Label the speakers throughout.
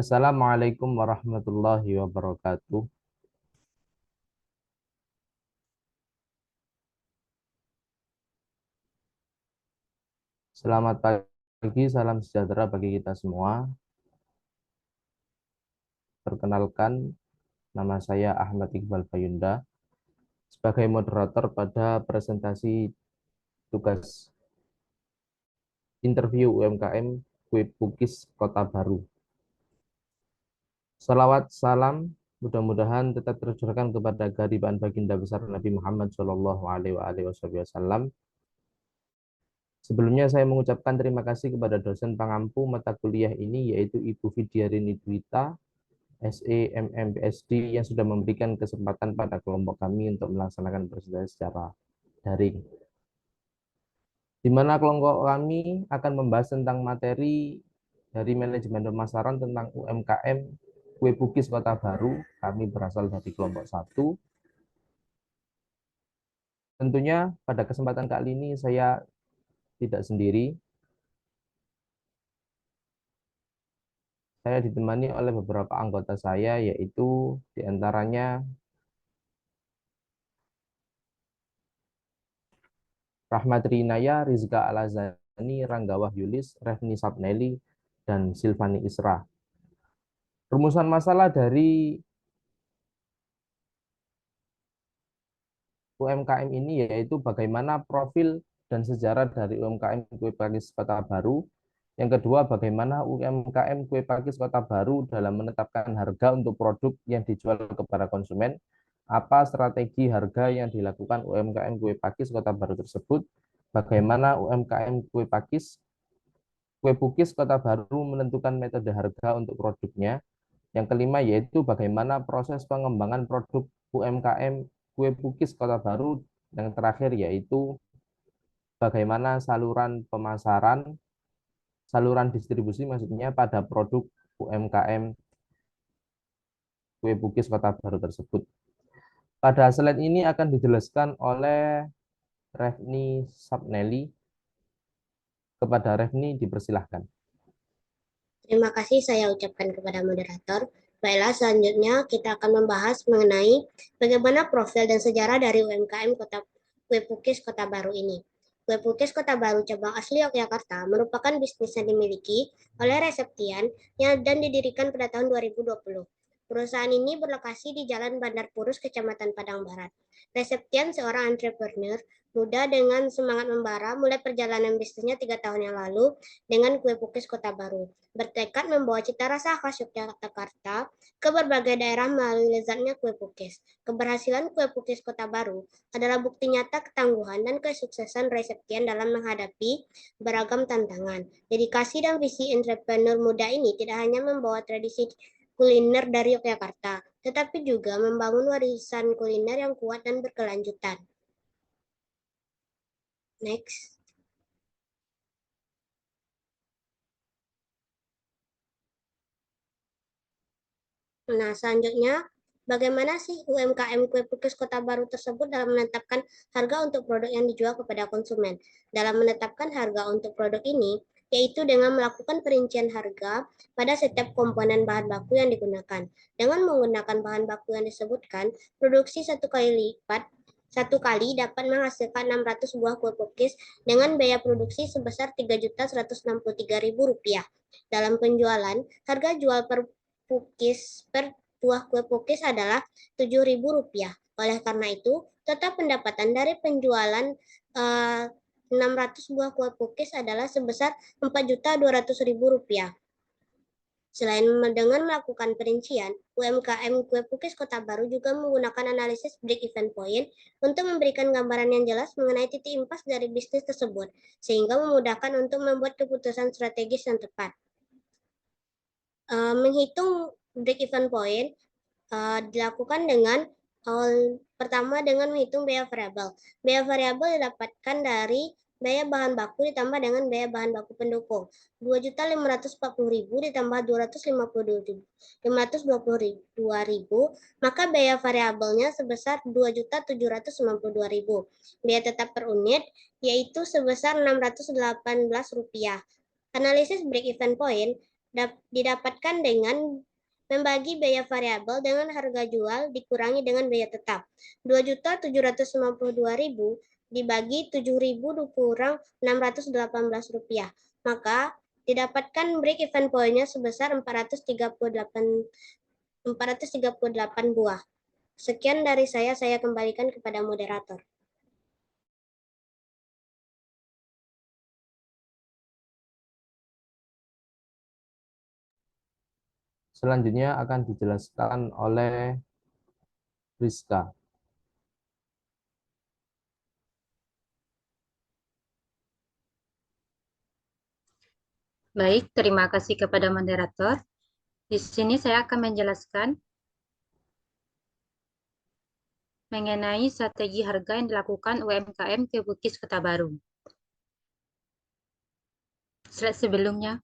Speaker 1: Assalamualaikum warahmatullahi wabarakatuh. Selamat pagi, salam sejahtera bagi kita semua. Perkenalkan, nama saya Ahmad Iqbal Bayunda sebagai moderator pada presentasi tugas interview UMKM Kue Pukis Kota Baru. Salawat salam mudah-mudahan tetap tercurahkan kepada gariban baginda besar Nabi Muhammad SAW. Sebelumnya saya mengucapkan terima kasih kepada dosen pengampu mata kuliah ini yaitu Ibu Fidiarini Dwita, SEMM PSD yang sudah memberikan kesempatan pada kelompok kami untuk melaksanakan presentasi secara daring. Di mana kelompok kami akan membahas tentang materi dari manajemen pemasaran tentang UMKM Kue Pukis Kota Baru. Kami berasal dari kelompok 1. Tentunya pada kesempatan kali ini saya tidak sendiri. Saya ditemani oleh beberapa anggota saya, yaitu diantaranya Rahmat Rinaya, Rizka Alazani, Ranggawah Yulis, Refni Sapneli, dan Silvani Isra. Rumusan masalah dari UMKM ini yaitu bagaimana profil dan sejarah dari UMKM Kue Pakis Kota Baru. Yang kedua, bagaimana UMKM Kue Pakis Kota Baru dalam menetapkan harga untuk produk yang dijual kepada konsumen. Apa strategi harga yang dilakukan UMKM Kue Pakis Kota Baru tersebut? Bagaimana UMKM Kue Pukis Kota Baru menentukan metode harga untuk produknya. Yang kelima yaitu bagaimana proses pengembangan produk UMKM Kue Pukis Kota Baru. Yang terakhir yaitu bagaimana saluran pemasaran, saluran distribusi maksudnya pada produk UMKM Kue Pukis Kota Baru tersebut. Pada slide ini akan dijelaskan oleh Refni Sapneli. Kepada Refni dipersilahkan.
Speaker 2: Terima kasih saya ucapkan kepada moderator. Baiklah, selanjutnya kita akan membahas mengenai bagaimana profil dan sejarah dari UMKM Kue Pukis Kota Baru ini. Kue Pukis Kota Baru cabang asli Yogyakarta merupakan bisnis yang dimiliki oleh Reseptian dan didirikan pada tahun 2020. Perusahaan ini berlokasi di Jalan Bandar Purus, Kecamatan Padang Barat. Reseptian seorang entrepreneur muda dengan semangat membara mulai perjalanan bisnisnya 3 tahun yang lalu dengan Kue Pukis Kota Baru. Bertekad membawa cita rasa khas Yogyakarta ke berbagai daerah melalui lezatnya kue pukis. Keberhasilan Kue Pukis Kota Baru adalah bukti nyata ketangguhan dan kesuksesan Reseptian dalam menghadapi beragam tantangan. Dedikasi dan visi entrepreneur muda ini tidak hanya membawa tradisi kuliner dari Yogyakarta, tetapi juga membangun warisan kuliner yang kuat dan berkelanjutan. Next. Nah, selanjutnya, bagaimana sih UMKM Kue Pukis Kota Baru tersebut dalam menetapkan harga untuk produk yang dijual kepada konsumen? Dalam menetapkan harga untuk produk ini, yaitu dengan melakukan perincian harga pada setiap komponen bahan baku yang digunakan. Dengan menggunakan bahan baku yang disebutkan, produksi satu kali dapat menghasilkan 600 buah kue pukis dengan biaya produksi sebesar Rp3.163.000. Dalam penjualan, harga jual per buah kue pukis adalah Rp7.000. Oleh karena itu, total pendapatan dari penjualan 600 buah kue pukis adalah sebesar Rp4.200.000. Selain dengan melakukan perincian, UMKM Kue Pukis Kota Baru juga menggunakan analisis break-even point untuk memberikan gambaran yang jelas mengenai titik impas dari bisnis tersebut, sehingga memudahkan untuk membuat keputusan strategis yang tepat. Menghitung break-even point dilakukan dengan pertama dengan menghitung biaya variabel. Biaya variabel didapatkan dari biaya bahan baku ditambah dengan biaya bahan baku pendukung. 2.540.000 ditambah 522.000, maka biaya variabelnya sebesar 2.792.000. Biaya tetap per unit yaitu sebesar Rp618. Analisis break-even point didapatkan dengan membagi biaya variabel dengan harga jual dikurangi dengan biaya tetap. 2.752.000 dibagi 7.000 dikurang Rp618. Maka didapatkan break even point-nya sebesar 438 buah. Sekian dari saya kembalikan kepada moderator.
Speaker 1: Selanjutnya akan dijelaskan oleh Rizka.
Speaker 3: Baik, terima kasih kepada moderator. Di sini saya akan menjelaskan mengenai strategi harga yang dilakukan UMKM Kue Pukis Kota Baru. Slide sebelumnya.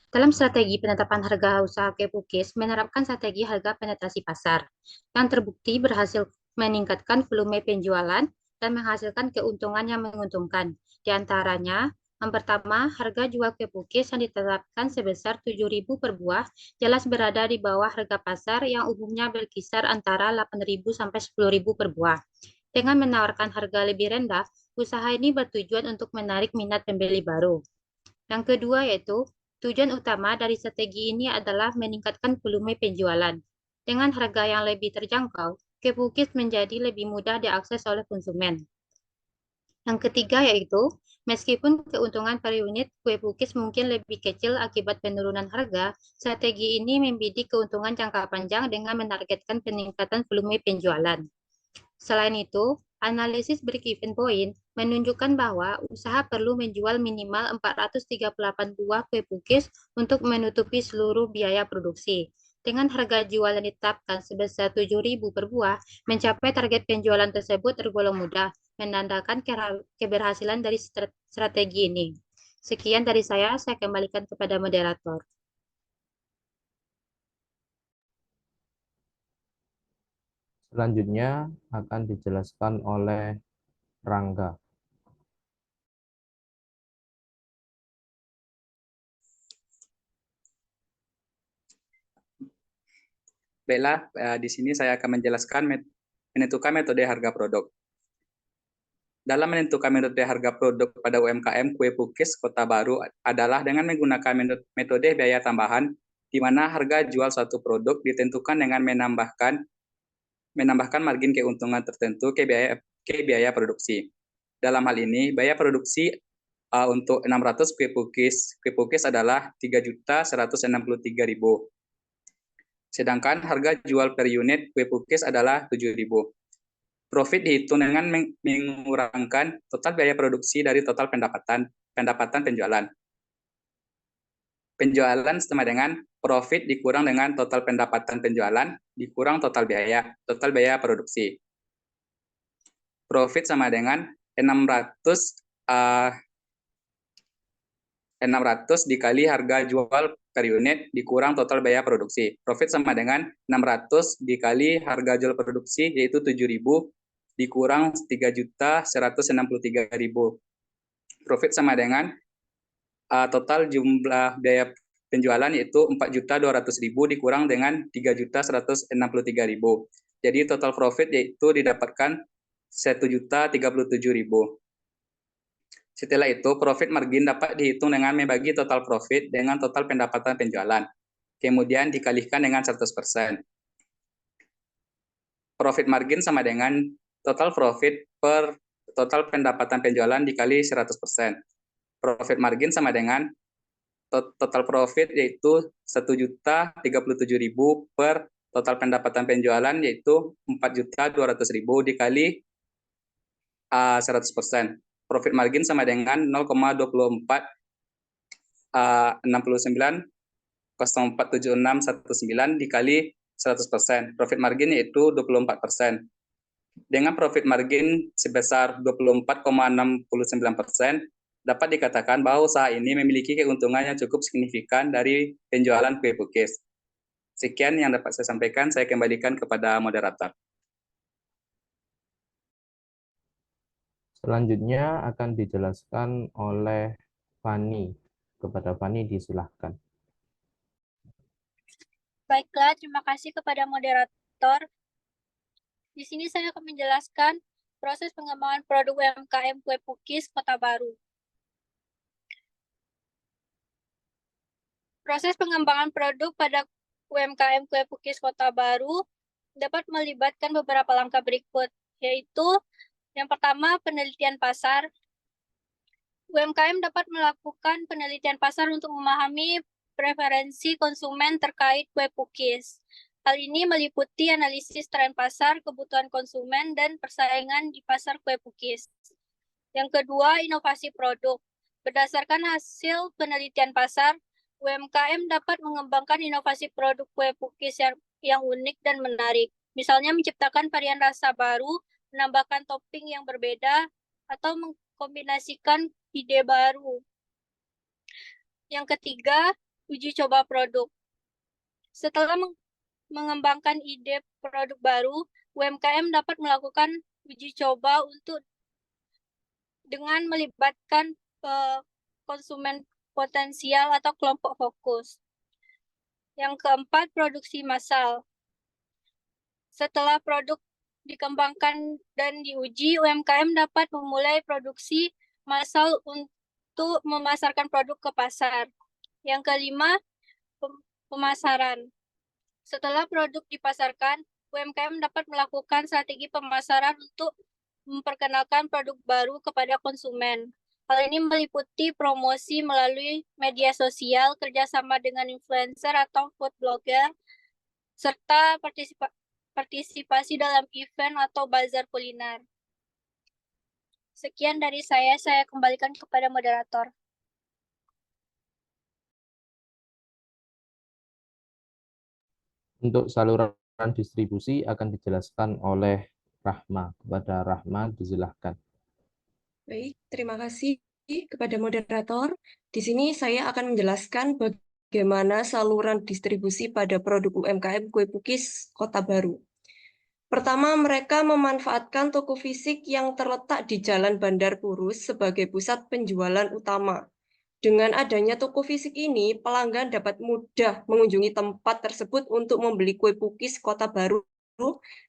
Speaker 3: Dalam strategi penetapan harga usaha kue pukis, menerapkan strategi harga penetrasi pasar yang terbukti berhasil meningkatkan volume penjualan dan menghasilkan keuntungan yang menguntungkan. Di antaranya, yang pertama, harga jual kue pukis yang ditetapkan sebesar 7.000 per buah jelas berada di bawah harga pasar yang umumnya berkisar antara 8.000 sampai 10.000 per buah. Dengan menawarkan harga lebih rendah, usaha ini bertujuan untuk menarik minat pembeli baru. Yang kedua yaitu, tujuan utama dari strategi ini adalah meningkatkan volume penjualan. Dengan harga yang lebih terjangkau, kue pukis menjadi lebih mudah diakses oleh konsumen. Yang ketiga yaitu, meskipun keuntungan per unit kue pukis mungkin lebih kecil akibat penurunan harga, strategi ini membidik keuntungan jangka panjang dengan menargetkan peningkatan volume penjualan. Selain itu, analisis break-even point menunjukkan bahwa usaha perlu menjual minimal 438 buah kue pukis untuk menutupi seluruh biaya produksi. Dengan harga jual yang ditetapkan sebesar 7.000 per buah, mencapai target penjualan tersebut tergolong mudah, menandakan keberhasilan dari strategi ini. Sekian dari saya kembalikan kepada moderator.
Speaker 1: Selanjutnya akan dijelaskan oleh Rangga.
Speaker 4: Baiklah, di sini saya akan menjelaskan menentukan metode harga produk. Dalam menentukan metode harga produk pada UMKM Kue Pukis Kota Baru adalah dengan menggunakan metode biaya tambahan, di mana harga jual suatu produk ditentukan dengan menambahkan margin keuntungan tertentu ke biaya produksi. Dalam hal ini, biaya produksi untuk 600 kue pukis adalah 3.163.000. Sedangkan harga jual per unit kue pukis adalah 7.000. Profit dihitung dengan mengurangkan total biaya produksi dari total pendapatan penjualan. Penjualan sama dengan profit dikurang dengan total pendapatan penjualan dikurang total biaya produksi. Profit sama dengan 600 dikali harga jual per unit dikurang total biaya produksi. Profit sama dengan 600 dikali harga jual produksi yaitu 7.000 dikurang 3.163.000. Profit sama dengan total jumlah biaya penjualan yaitu 4.200.000 dikurang dengan 3.163.000. Jadi total profit yaitu didapatkan 1.037.000. Setelah itu, profit margin dapat dihitung dengan membagi total profit dengan total pendapatan penjualan. Kemudian dikalikan dengan 100%. Profit margin sama dengan total profit per total pendapatan penjualan dikali 100%. Profit margin sama dengan total profit yaitu 1.037.000 per total pendapatan penjualan yaitu 4.200.000 dikali 100%. Profit margin sama dengan 0,2469047619 dikali 100%. Profit margin yaitu 24%. Dengan profit margin sebesar 24,69%, dapat dikatakan bahwa usaha ini memiliki keuntungan yang cukup signifikan dari penjualan kue pukis. Sekian yang dapat saya sampaikan, saya kembalikan kepada moderator.
Speaker 1: Selanjutnya akan dijelaskan oleh Fani. Kepada Fani disilahkan.
Speaker 5: Baiklah, terima kasih kepada moderator. Di sini saya akan menjelaskan proses pengembangan produk UMKM Kue Pukis Kota Baru. Proses pengembangan produk pada UMKM Kue Pukis Kota Baru dapat melibatkan beberapa langkah berikut, yaitu yang pertama, penelitian pasar. UMKM dapat melakukan penelitian pasar untuk memahami preferensi konsumen terkait kue pukis. Hal ini meliputi analisis tren pasar, kebutuhan konsumen, dan persaingan di pasar kue pukis. Yang kedua, inovasi produk. Berdasarkan hasil penelitian pasar, UMKM dapat mengembangkan inovasi produk kue pukis yang unik dan menarik. Misalnya menciptakan varian rasa baru, menambahkan topping yang berbeda, atau mengkombinasikan ide baru. Yang ketiga, uji coba produk. Setelah mengembangkan ide produk baru, UMKM dapat melakukan uji coba dengan melibatkan konsumen potensial atau kelompok fokus. Yang keempat, produksi massal. Setelah produk dikembangkan dan diuji, UMKM dapat memulai produksi massal untuk memasarkan produk ke pasar. Yang kelima, pemasaran. Setelah produk dipasarkan, UMKM dapat melakukan strategi pemasaran untuk memperkenalkan produk baru kepada konsumen. Hal ini meliputi promosi melalui media sosial, kerjasama dengan influencer atau food blogger, serta partisipasi dalam event atau bazar kuliner. Sekian dari saya kembalikan kepada moderator.
Speaker 1: Untuk saluran distribusi akan dijelaskan oleh Rahma. Kepada Rahma disilahkan.
Speaker 6: Baik, terima kasih kepada moderator. Di sini saya akan menjelaskan bagaimana saluran distribusi pada produk UMKM Kue Pukis Kota Baru. Pertama, mereka memanfaatkan toko fisik yang terletak di Jalan Bandar Purus sebagai pusat penjualan utama. Dengan adanya toko fisik ini, pelanggan dapat mudah mengunjungi tempat tersebut untuk membeli kue pukis Kota Baru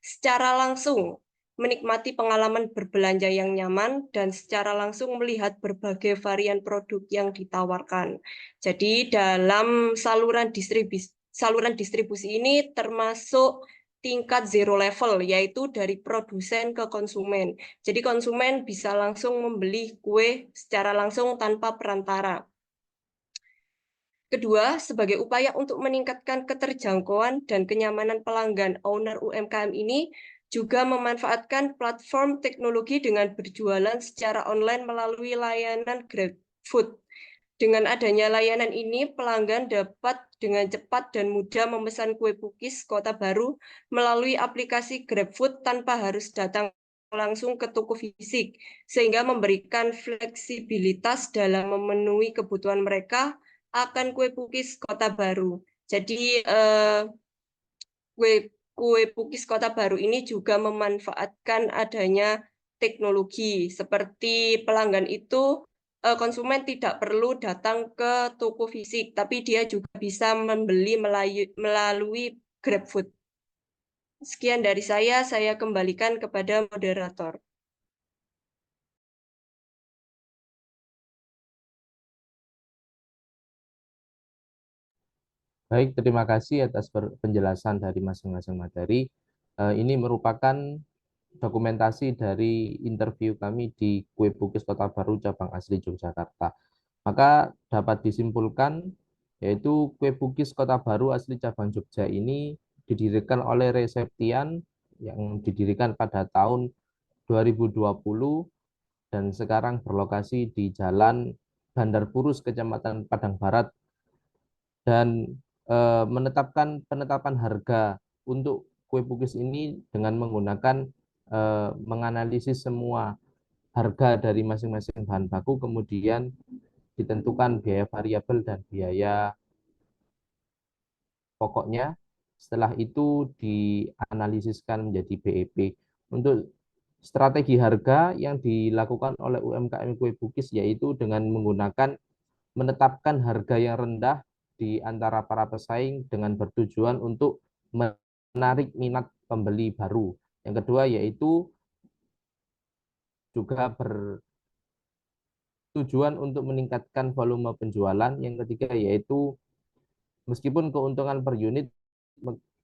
Speaker 6: secara langsung, menikmati pengalaman berbelanja yang nyaman, dan secara langsung melihat berbagai varian produk yang ditawarkan. Jadi dalam saluran distribusi ini termasuk tingkat zero level, yaitu dari produsen ke konsumen. Jadi konsumen bisa langsung membeli kue secara langsung tanpa perantara. Kedua, sebagai upaya untuk meningkatkan keterjangkauan dan kenyamanan pelanggan, owner UMKM ini juga memanfaatkan platform teknologi dengan berjualan secara online melalui layanan GrabFood. Dengan adanya layanan ini, pelanggan dapat dengan cepat dan mudah memesan kue pukis Kota Baru melalui aplikasi GrabFood tanpa harus datang langsung ke toko fisik, sehingga memberikan fleksibilitas dalam memenuhi kebutuhan mereka akan kue pukis Kota Baru. Jadi kue pukis Kota Baru ini juga memanfaatkan adanya teknologi seperti pelanggan itu konsumen tidak perlu datang ke toko fisik, tapi dia juga bisa membeli melalui GrabFood. Sekian dari saya kembalikan kepada moderator.
Speaker 1: Baik, terima kasih atas penjelasan dari masing-masing materi. Ini merupakan dokumentasi dari interview kami di Kue Pukis Kota Baru cabang asli Yogyakarta. Maka dapat disimpulkan yaitu Kue Pukis Kota Baru asli cabang Jogja ini didirikan oleh Reseptian yang didirikan pada tahun 2020 dan sekarang berlokasi di Jalan Bandar Purus, Kecamatan Padang Barat, dan menetapkan penetapan harga untuk kue pukis ini dengan menggunakan menganalisis semua harga dari masing-masing bahan baku, kemudian ditentukan biaya variabel dan biaya pokoknya. Setelah itu dianalisiskan menjadi BEP. Untuk Strategi harga yang dilakukan oleh UMKM kue pukis yaitu dengan menggunakan menetapkan harga yang rendah di antara para pesaing dengan bertujuan untuk menarik minat pembeli baru. Yang kedua yaitu juga bertujuan untuk meningkatkan volume penjualan. Yang ketiga yaitu meskipun keuntungan per unit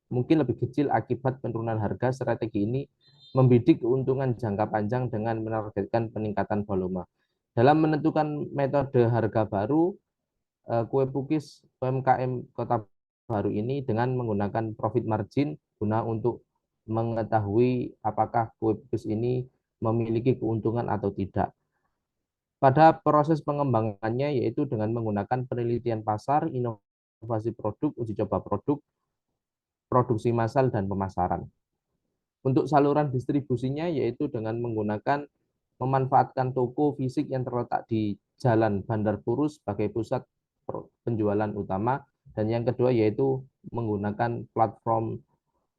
Speaker 1: mungkin lebih kecil akibat penurunan harga, strategi ini membidik keuntungan jangka panjang dengan menargetkan peningkatan volume. Dalam menentukan metode harga baru, kue pukis UMKM Kota Baru ini dengan menggunakan profit margin guna untuk mengetahui apakah kue pukis ini memiliki keuntungan atau tidak. Pada proses pengembangannya yaitu dengan menggunakan penelitian pasar, inovasi produk, uji coba produk, produksi massal, dan pemasaran. Untuk saluran distribusinya yaitu dengan menggunakan memanfaatkan toko fisik yang terletak di Jalan Bandar Purus sebagai pusat penjualan utama, dan yang kedua yaitu menggunakan platform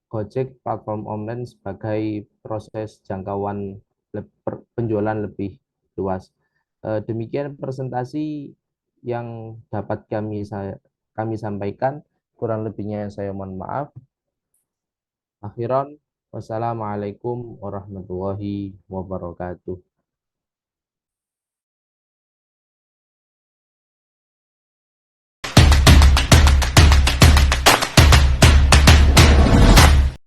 Speaker 1: Gojek, platform online sebagai proses jangkauan penjualan lebih luas. Demikian presentasi yang dapat kami sampaikan, kurang lebihnya saya mohon maaf. Akhiran, wassalamualaikum warahmatullahi wabarakatuh.